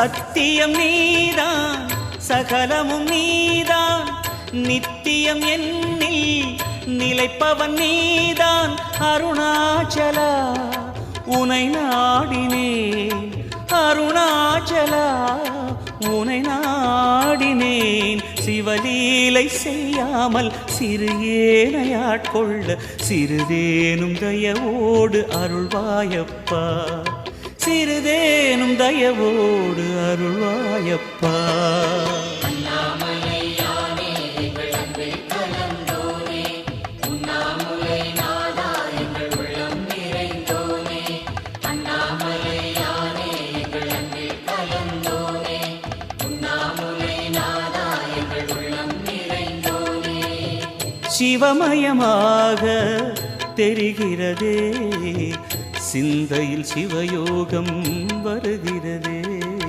சத்தியம் நீதான் சகலமும் நீதான் நித்தியம் என்னில் நிலைப்பவன் நீதான் அருணாச்சலா உனை நாடினேன் அருணாச்சலா உனை நாடினேன் சிவலீலை செய்யாமல் சிறு ஏனையாட்கொள்ள சிறிதேனும் தயவோடு அருள்வாயப்பா சிறிதேனும் தயவோடு அருள்வாயப்பா சிவமயமாக தெரிகிறதே சிந்தையில் சிவயோகம்